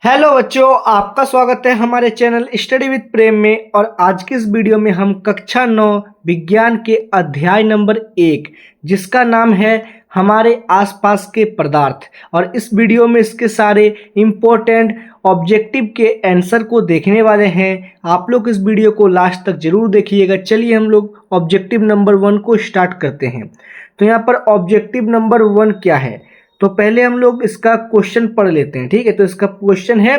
Hello बच्चों, आपका स्वागत है हमारे चैनल स्टडी विद प्रेम में। और आज की इस वीडियो में हम कक्षा 9 विज्ञान के अध्याय नंबर 1 जिसका नाम है हमारे आसपास के पदार्थ, और इस वीडियो में इसके सारे इम्पोर्टेंट ऑब्जेक्टिव के आंसर को देखने वाले हैं। आप लोग इस वीडियो को लास्ट तक जरूर देखिएगा। चलिए हम लोग ऑब्जेक्टिव नंबर 1 को स्टार्ट करते हैं। तो यहाँ पर ऑब्जेक्टिव नंबर 1 क्या है, तो पहले हम लोग इसका क्वेश्चन पढ़ लेते हैं। ठीक है, तो इसका क्वेश्चन है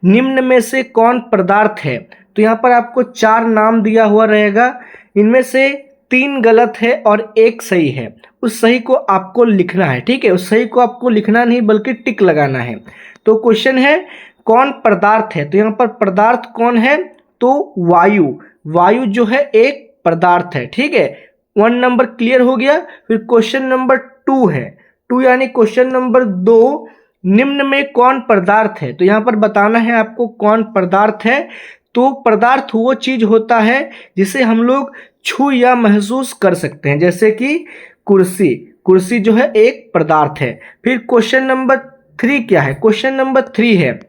निम्न में से कौन पदार्थ है। तो यहाँ पर आपको 4 नाम दिया हुआ रहेगा, इनमें से 3 गलत है और 1 सही है। उस सही को आपको लिखना है। ठीक है, उस सही को आपको लिखना नहीं बल्कि टिक लगाना है। तो क्वेश्चन है कौन पदार्थ है, तो यहाँ पर पदार्थ कौन है, तो वायु। वायु जो है एक पदार्थ है। ठीक है, 1 नंबर क्लियर हो गया। फिर क्वेश्चन नंबर 2 है, 2 यानी क्वेश्चन नंबर 2, निम्न में कौन पदार्थ है। तो यहाँ पर बताना है आपको कौन पदार्थ है। तो पदार्थ वो चीज होता है जिसे हम लोग छू या महसूस कर सकते हैं, जैसे कि कुर्सी। कुर्सी जो है एक पदार्थ है। फिर क्वेश्चन नंबर 3 क्या है, क्वेश्चन नंबर 3 है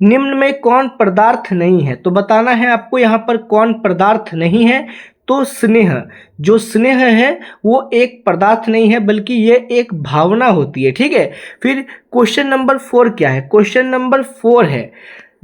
निम्न में कौन पदार्थ नहीं है। तो बताना है आपको यहाँ पर कौन पदार्थ नहीं है। तो स्नेह, जो स्नेह है वो एक पदार्थ नहीं है बल्कि ये एक भावना होती है। ठीक है, फिर क्वेश्चन नंबर 4 क्या है, क्वेश्चन नंबर 4 है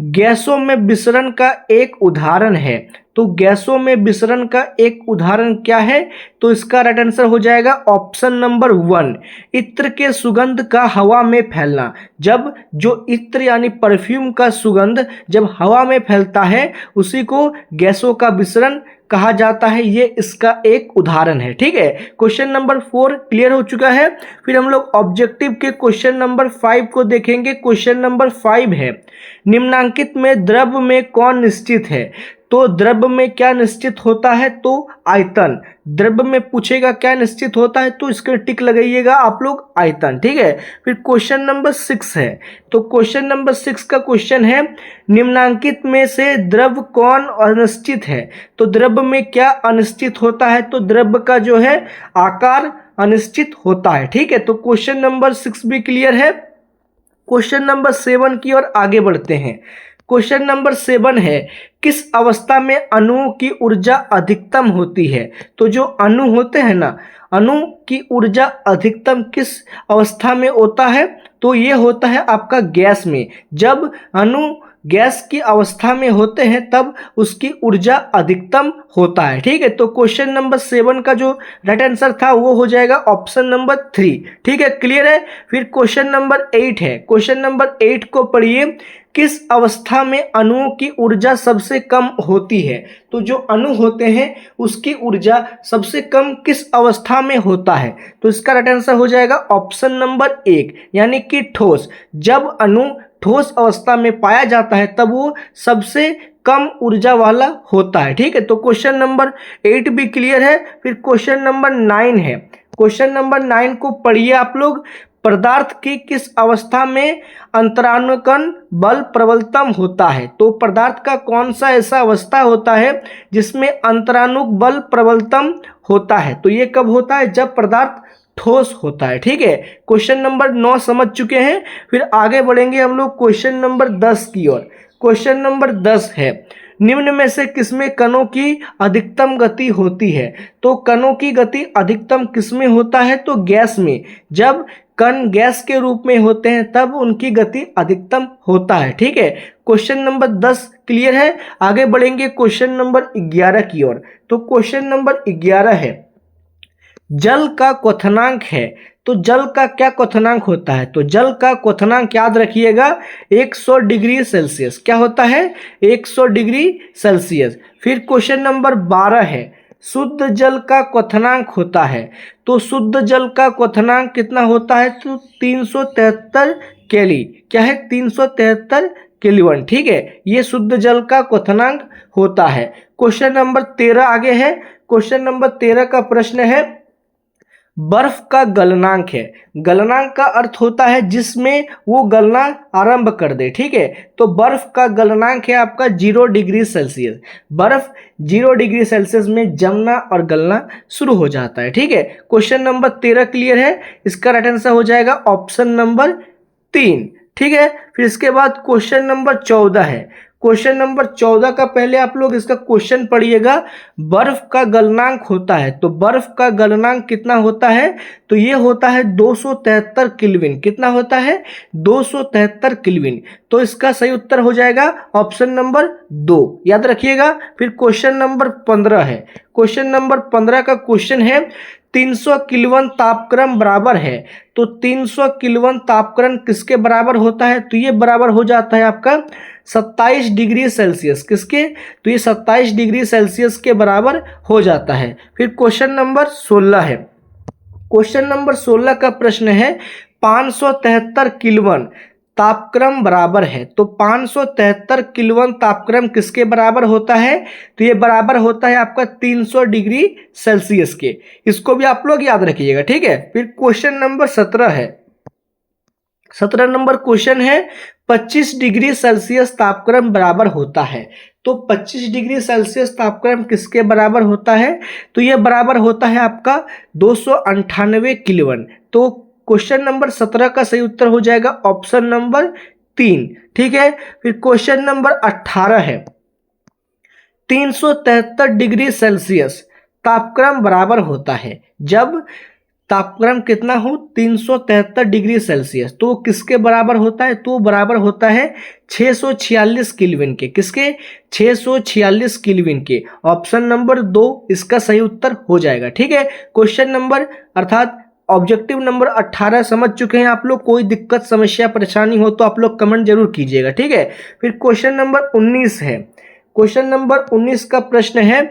गैसों में विसरण का एक उदाहरण है। तो गैसों में विसरण का एक उदाहरण क्या है, तो इसका राइट आंसर हो जाएगा ऑप्शन नंबर 1, इत्र के सुगंध का हवा में फैलना। जब जो इत्र यानी परफ्यूम का सुगंध जब हवा में फैलता है उसी को गैसों का विसरण कहा जाता है। ये इसका एक उदाहरण है। ठीक है, क्वेश्चन नंबर 4 क्लियर हो चुका है। फिर हम लोग ऑब्जेक्टिव के क्वेश्चन नंबर 5 को देखेंगे। क्वेश्चन नंबर 5 है निम्नांकित में द्रव्य में कौन निश्चित है। तो द्रव्य में क्या निश्चित होता है, तो आयतन। द्रव्य में पूछेगा क्या निश्चित होता है तो इसके टिक लगाइएगा आप लोग आयतन। ठीक है, फिर क्वेश्चन नंबर 6 है। तो क्वेश्चन नंबर 6 का क्वेश्चन है निम्नांकित में से द्रव्य कौन अनिश्चित है। तो द्रव्य में क्या अनिश्चित होता है, तो द्रव्य का जो है आकार अनिश्चित होता है। ठीक है, तो क्वेश्चन नंबर 6 भी क्लियर है। क्वेश्चन नंबर 7 की ओर आगे बढ़ते हैं। क्वेश्चन नंबर 7 है किस अवस्था में अणुओं की ऊर्जा अधिकतम होती है। तो जो अणु होते हैं ना, अणु की ऊर्जा अधिकतम किस अवस्था में होता है, तो ये होता है आपका गैस में। जब अणु गैस की अवस्था में होते हैं तब उसकी ऊर्जा अधिकतम होता है। ठीक है, तो क्वेश्चन नंबर 7 का जो राइट आंसर था वो हो जाएगा ऑप्शन नंबर 3। ठीक है, क्लियर है। फिर क्वेश्चन नंबर 8 है। क्वेश्चन नंबर 8 को पढ़िए किस अवस्था में अणुओं की ऊर्जा सबसे कम होती है। तो जो अणु होते हैं उसकी ऊर्जा सबसे कम किस अवस्था में होता है, तो इसका राइट आंसर हो जाएगा ऑप्शन नंबर 1 यानी कि ठोस। जब अणु ठोस अवस्था में पाया जाता है तब वो सबसे कम ऊर्जा वाला होता है। ठीक है, तो क्वेश्चन नंबर 8 भी क्लियर है। फिर क्वेश्चन नंबर 9 है। क्वेश्चन नंबर 9 को पढ़िए आप लोग पदार्थ की किस अवस्था में अंतरानुकरण बल प्रबलतम होता है। तो पदार्थ का कौन सा ऐसा अवस्था होता है जिसमें अंतरानुक बल प्रबलतम होता है, तो ये कब होता है, जब पदार्थ ठोस होता है। ठीक है, क्वेश्चन नंबर 9 समझ चुके हैं। फिर आगे बढ़ेंगे हम लोग क्वेश्चन नंबर 10 की ओर। क्वेश्चन नंबर 10 है निम्न में से किसमें कणों की अधिकतम गति होती है। तो कणों की गति अधिकतम किसमें होता है, तो गैस में। जब कण गैस के रूप में होते हैं तब उनकी गति अधिकतम होता है। ठीक है, क्वेश्चन नंबर 10 क्लियर है। आगे बढ़ेंगे क्वेश्चन नंबर 11 की ओर। तो क्वेश्चन नंबर 11 है जल का क्वथनांक है। तो जल का क्या क्वथनांक होता है, तो जल का क्वथनांक याद रखिएगा 100 डिग्री सेल्सियस। क्या होता है, 100 डिग्री सेल्सियस। फिर क्वेश्चन नंबर 12 है शुद्ध जल का क्वथनांक होता है। तो शुद्ध जल का क्वथनांक कितना होता है, तो 373 केली। क्या है, 373 केल्विन। ठीक है, ये शुद्ध जल का क्वथनांक होता है। क्वेश्चन नंबर 13 आगे है। क्वेश्चन नंबर 13 का प्रश्न है बर्फ का गलनांक है। गलनांक का अर्थ होता है जिसमें वो गलना आरंभ कर दे। ठीक है, तो बर्फ का गलनांक है आपका 0 डिग्री सेल्सियस। बर्फ 0 डिग्री सेल्सियस में जमना और गलना शुरू हो जाता है। ठीक है, क्वेश्चन नंबर 13 क्लियर है। इसका राइट आंसर हो जाएगा ऑप्शन नंबर 3। ठीक है। फिर इसके बाद क्वेश्चन नंबर 14 है। क्वेश्चन नंबर 14 का पहले आप लोग इसका क्वेश्चन पढ़िएगा। बर्फ का गलनांक होता है, तो बर्फ का गलनांक कितना होता है? तो ये होता है 273 केल्विन। कितना होता है? 273 केल्विन। तो इसका सही उत्तर हो जाएगा ऑप्शन नंबर 2, याद रखिएगा। फिर क्वेश्चन नंबर 15 है। क्वेश्चन नंबर 15 का क्वेश्चन है 300 किल्विन तापक्रम बराबर है, तो 300 किल्विन तापक्रम किसके बराबर होता है? तो ये बराबर हो जाता है आपका 27 डिग्री सेल्सियस। किसके? तो ये 27 डिग्री सेल्सियस के बराबर हो जाता है। फिर क्वेश्चन नंबर 16 है। क्वेश्चन नंबर 16 का प्रश्न है 573 किल्विन तापक्रम बराबर है, तो 573 किल्विन तापक्रम किसके बराबर होता है? तो ये बराबर होता है आपका 300 डिग्री सेल्सियस के। इसको भी आप लोग याद रखिएगा, ठीक है। फिर क्वेश्चन नंबर 17 है। 17 नंबर क्वेश्चन है 25 डिग्री सेल्सियस तापक्रम बराबर होता है, तो 25 डिग्री सेल्सियस तापक्रम किसके बराबर होता है? तो ये बराबर होता है आपका 298 केल्विन। तो क्वेश्चन नंबर 17 का सही उत्तर हो जाएगा ऑप्शन नंबर 3, ठीक है। फिर क्वेश्चन नंबर 18 है 373 डिग्री सेल्सियस तापक्रम बराबर होता है, जब तापक्रम कितना हो? 373 डिग्री सेल्सियस, तो किसके बराबर होता है? तो बराबर होता है 646 केल्विन के। किसके? 646 केल्विन के। ऑप्शन नंबर 2 इसका सही उत्तर हो जाएगा, ठीक है। क्वेश्चन नंबर अर्थात ऑब्जेक्टिव नंबर 18 समझ चुके हैं आप लोग। कोई दिक्कत समस्या परेशानी हो तो आप लोग कमेंट जरूर कीजिएगा, ठीक है। फिर क्वेश्चन नंबर 19 है। क्वेश्चन नंबर 19 का प्रश्न है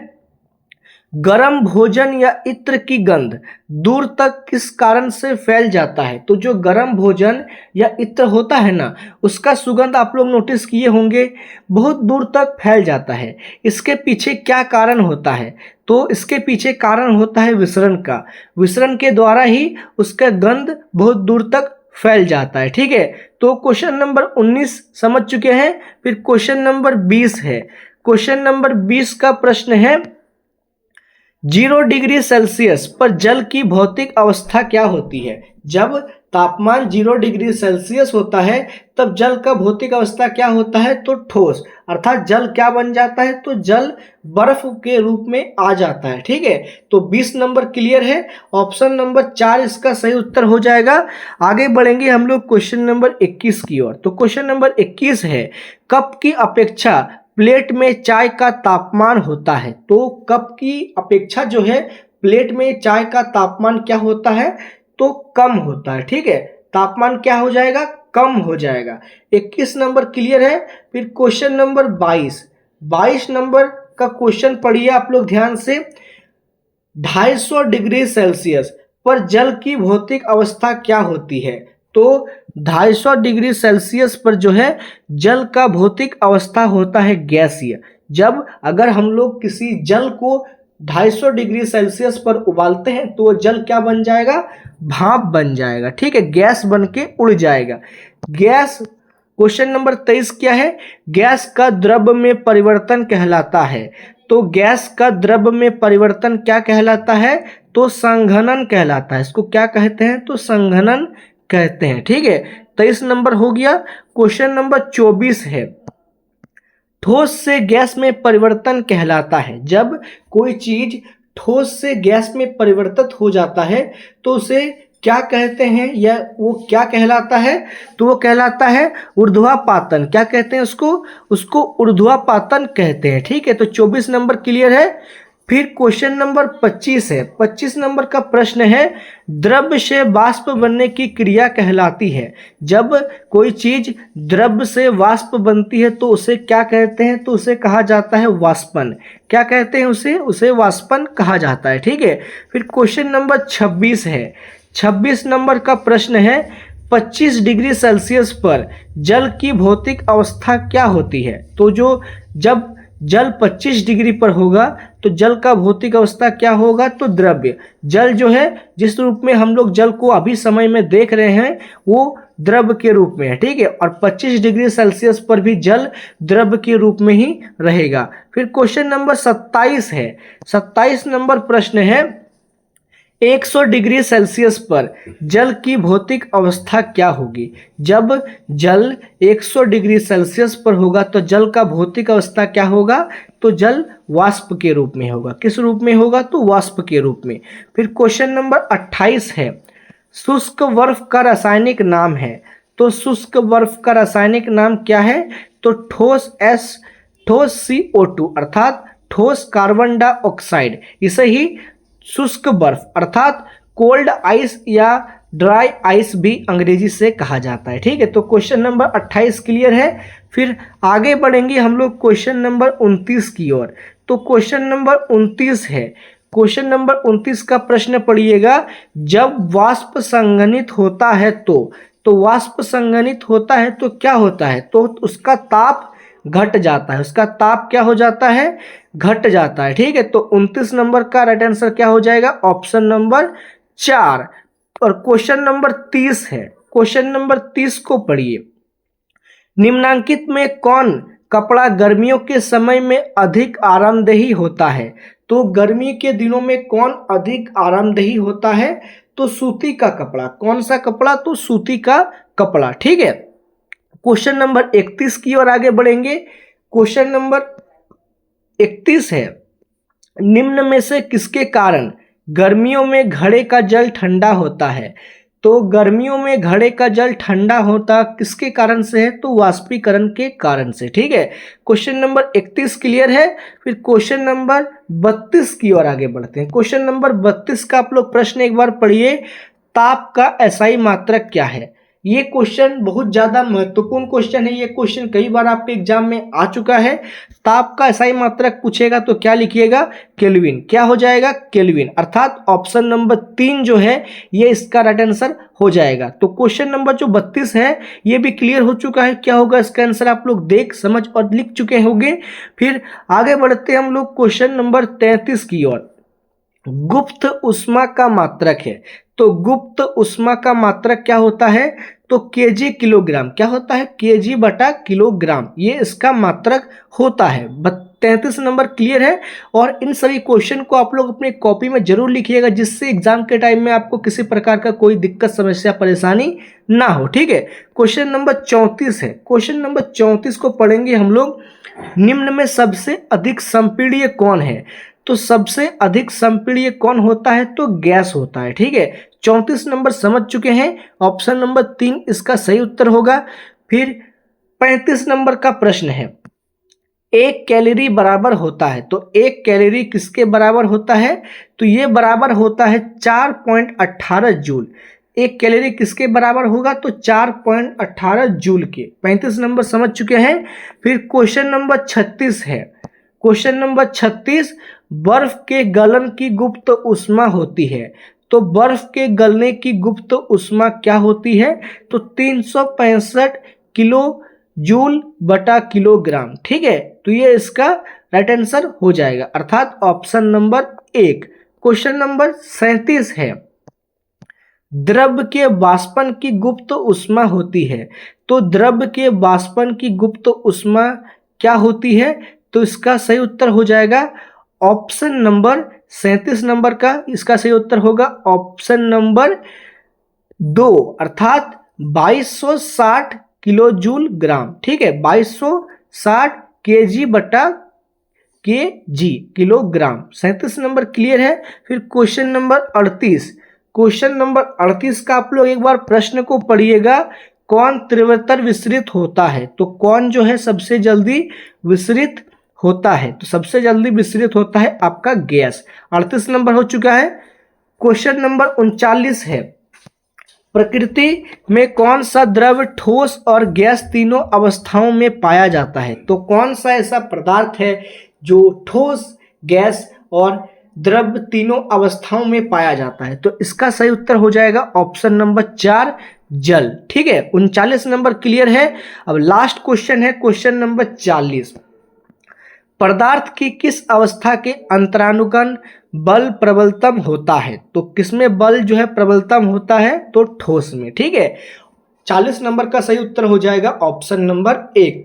गरम भोजन या इत्र की गंध दूर तक किस कारण से फैल जाता है? तो जो गरम भोजन या इत्र होता है ना, उसका सुगंध आप लोग नोटिस किए होंगे बहुत दूर तक फैल जाता है। इसके पीछे क्या कारण होता है? तो इसके पीछे कारण होता है विसरण का। विसरण के द्वारा ही उसका गंध बहुत दूर तक फैल जाता है, ठीक है। तो क्वेश्चन नंबर 19 समझ चुके हैं। फिर क्वेश्चन नंबर 20 है। क्वेश्चन नंबर 20 का प्रश्न है 0 डिग्री सेल्सियस पर जल की भौतिक अवस्था क्या होती है? जब तापमान 0 डिग्री सेल्सियस होता है तब जल का भौतिक अवस्था क्या होता है? तो ठोस, अर्थात जल क्या बन जाता है? तो जल बर्फ के रूप में आ जाता है, ठीक है। तो 20 नंबर क्लियर है। ऑप्शन नंबर 4 इसका सही उत्तर हो जाएगा। आगे बढ़ेंगे हम लोग क्वेश्चन नंबर 21 की ओर। तो क्वेश्चन नंबर 21 है कप की अपेक्षा प्लेट में चाय का तापमान होता है, तो कप की अपेक्षा जो है प्लेट में चाय का तापमान क्या होता है? तो कम होता है, ठीक है। तापमान क्या हो जाएगा? कम हो जाएगा। 21 नंबर क्लियर है। फिर क्वेश्चन नंबर 22 नंबर का क्वेश्चन पढ़िए आप लोग ध्यान से। 250 डिग्री सेल्सियस पर जल की भौतिक अवस्था क्या होती है? तो 250 डिग्री सेल्सियस पर जो है जल का भौतिक अवस्था होता है गैसीय। जब अगर हम लोग किसी जल को 250 डिग्री सेल्सियस पर उबालते हैं तो जल क्या बन जाएगा? भाप बन जाएगा, ठीक है। गैस बन के उड़ जाएगा। गैस। क्वेश्चन नंबर 23 क्या है? गैस का द्रव में परिवर्तन कहलाता है, तो गैस का द्रव में परिवर्तन क्या कहलाता है? तो संघनन कहलाता है। इसको क्या कहते हैं? तो संघनन कहते हैं, ठीक है। 23 नंबर हो गया। क्वेश्चन नंबर 24 है ठोस से गैस में परिवर्तन कहलाता है। जब कोई चीज ठोस से गैस में परिवर्तित हो जाता है तो उसे क्या कहते हैं, या वो क्या कहलाता है? तो वो कहलाता है ऊर्ध्वापातन। क्या कहते हैं उसको ऊर्ध्वापातन कहते हैं, ठीक है। तो 24 नंबर क्लियर है। फिर क्वेश्चन नंबर 25 है। 25 नंबर का प्रश्न है द्रव से वाष्प बनने की क्रिया कहलाती है। जब कोई चीज द्रव से वाष्प बनती है तो उसे क्या कहते हैं? तो उसे कहा जाता है वाष्पन। क्या कहते हैं उसे वाष्पन कहा जाता है, ठीक है। फिर क्वेश्चन नंबर 26 है। 26 नंबर का प्रश्न है 25 डिग्री सेल्सियस पर जल की भौतिक अवस्था क्या होती है? तो जब जल 25 डिग्री पर होगा तो जल का भौतिक अवस्था क्या होगा? तो द्रव्य। जल जो है जिस रूप में हम लोग जल को अभी समय में देख रहे हैं वो द्रव के रूप में है, ठीक है। और 25 डिग्री सेल्सियस पर भी जल द्रव के रूप में ही रहेगा। फिर क्वेश्चन नंबर 27 है। 27 नंबर प्रश्न है 100 डिग्री सेल्सियस पर जल की भौतिक अवस्था क्या होगी? जब जल 100 डिग्री सेल्सियस पर होगा तो जल का भौतिक अवस्था क्या होगा? तो जल वाष्प के रूप में होगा। किस रूप में होगा? तो वाष्प के रूप में। फिर क्वेश्चन नंबर 28 है, शुष्क बर्फ का रासायनिक नाम है। तो शुष्क बर्फ का रासायनिक नाम क्या है? तो ठोस CO2 अर्थात ठोस कार्बन डाइऑक्साइड, इसे ही शुष्क बर्फ अर्थात कोल्ड आइस या ड्राई आइस भी अंग्रेजी से कहा जाता है। ठीक है, तो क्वेश्चन नंबर 28 क्लियर है। फिर आगे बढ़ेंगे हम लोग क्वेश्चन नंबर 29 की ओर। तो क्वेश्चन नंबर 29 है, क्वेश्चन नंबर 29 का प्रश्न पढ़िएगा, जब वाष्प संघनित होता है तो वाष्प संघनित होता है तो क्या होता है? तो उसका ताप घट जाता है। उसका ताप क्या हो जाता है? घट जाता है। ठीक है, तो 29 नंबर का राइट आंसर क्या हो जाएगा? Option number 4। और क्वेश्चन नंबर 30 है, क्वेश्चन नंबर 30 को पढ़िए, निम्नांकित में कौन कपड़ा गर्मियों के समय में अधिक आरामदेही होता है? तो गर्मी के दिनों में कौन अधिक आरामदेही होता है? तो सूती का कपड़ा। कौन सा कपड़ा? तो सूती का कपड़ा। ठीक है, क्वेश्चन नंबर 31 की ओर आगे बढ़ेंगे। क्वेश्चन नंबर 31 है, निम्न में से किसके कारण गर्मियों में घड़े का जल ठंडा होता है? तो गर्मियों में घड़े का जल ठंडा होता किसके कारण से है? तो वाष्पीकरण के कारण से। ठीक है, क्वेश्चन नंबर 31 क्लियर है। फिर क्वेश्चन नंबर 32 की ओर आगे बढ़ते हैं। क्वेश्चन नंबर 32 का आप लोग प्रश्न एक बार पढ़िए, ताप का एसआई मात्रक क्या है? ये क्वेश्चन बहुत ज्यादा महत्वपूर्ण क्वेश्चन है। ये क्वेश्चन कई बार आपके एग्जाम में आ चुका है। ताप का एसआई मात्रक पूछेगा तो क्या लिखिएगा? केल्विन। क्या हो जाएगा? केल्विन, अर्थात ऑप्शन नंबर 3 जो है ये इसका राइट आंसर हो जाएगा। तो क्वेश्चन नंबर जो 32 है ये भी क्लियर हो चुका है। क्या होगा इसका आंसर? आप लोग देख समझ और लिख चुके होंगे। फिर आगे बढ़ते हैं हम लोग क्वेश्चन नंबर 33 की ओर। गुप्त ऊष्मा का मात्रक है। तो गुप्त ऊष्मा का मात्रक क्या होता है? तो केजी किलोग्राम। क्या होता है? केजी बटा किलोग्राम, ये इसका मात्रक होता है। 33 नंबर क्लियर है। और इन सभी क्वेश्चन को आप लोग अपनी कॉपी में जरूर लिखिएगा, जिससे एग्जाम के टाइम में आपको किसी प्रकार का कोई दिक्कत, समस्या, परेशानी ना हो। ठीक है, क्वेश्चन नंबर 34 है। क्वेश्चन नंबर 34 को पढ़ेंगे हम लोग, निम्न में सबसे अधिक संपीड़िय कौन है? तो सबसे अधिक संपीड़िय कौन होता है? तो गैस होता है। ठीक है, 34 नंबर समझ चुके हैं। ऑप्शन नंबर 3 इसका सही उत्तर होगा। फिर 35 नंबर का प्रश्न है, एक कैलोरी बराबर होता है। तो एक कैलोरी किसके बराबर होता है? तो ये बराबर होता है 4.18 जूल। एक कैलोरी किसके बराबर होगा? तो 4.18 जूल के। 35 नंबर समझ चुके हैं। फिर क्वेश्चन नंबर 36 है। क्वेश्चन नंबर 36, बर्फ के गलन की गुप्त ऊष्मा होती है। तो बर्फ के गलने की गुप्त ऊष्मा क्या होती है? तो 365 किलो जूल बटा किलोग्राम। ठीक है, तो ये इसका राइट आंसर हो जाएगा, अर्थात ऑप्शन नंबर 1। क्वेश्चन नंबर 37 है, द्रव के वाष्पन की गुप्त ऊष्मा होती है। तो द्रव के वाष्पन की गुप्त ऊष्मा क्या होती है? तो इसका सही उत्तर हो जाएगा ऑप्शन नंबर 37 नंबर का इसका सही उत्तर होगा ऑप्शन नंबर 2, अर्थात 2260 किलो जूल ग्राम। ठीक है, 2260 केजी बटा के जी किलोग्राम। 37 नंबर क्लियर है। फिर क्वेश्चन नंबर 38, क्वेश्चन नंबर 38 का आप लोग एक बार प्रश्न को पढ़िएगा, कौन तीव्रतर विसरित होता है? तो कौन जो है सबसे जल्दी विसरित होता है? तो सबसे जल्दी विसरित होता है आपका गैस। 38 नंबर हो चुका है। क्वेश्चन नंबर 39 है, प्रकृति में कौन सा द्रव ठोस और गैस तीनों अवस्थाओं में पाया जाता है? तो कौन सा ऐसा पदार्थ है जो ठोस, गैस और द्रव तीनों अवस्थाओं में पाया जाता है? तो इसका सही उत्तर हो जाएगा ऑप्शन नंबर 4, जल। ठीक है, 39 नंबर क्लियर है। अब लास्ट क्वेश्चन है क्वेश्चन नंबर 40, पदार्थ की किस अवस्था के अंतरानुगण बल प्रबलतम होता है? तो किसमें बल जो है प्रबलतम होता है? तो ठोस में। ठीक है, 40 नंबर का सही उत्तर हो जाएगा ऑप्शन नंबर 1।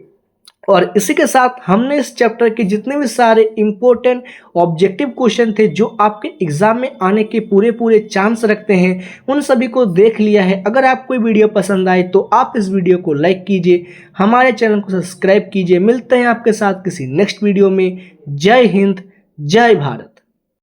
और इसी के साथ हमने इस चैप्टर के जितने भी सारे इंपॉर्टेंट ऑब्जेक्टिव क्वेश्चन थे जो आपके एग्जाम में आने के पूरे पूरे चांस रखते हैं उन सभी को देख लिया है। अगर आपको वीडियो पसंद आए तो आप इस वीडियो को लाइक कीजिए, हमारे चैनल को सब्सक्राइब कीजिए। मिलते हैं आपके साथ किसी नेक्स्ट वीडियो में। जय हिंद, जय भारत।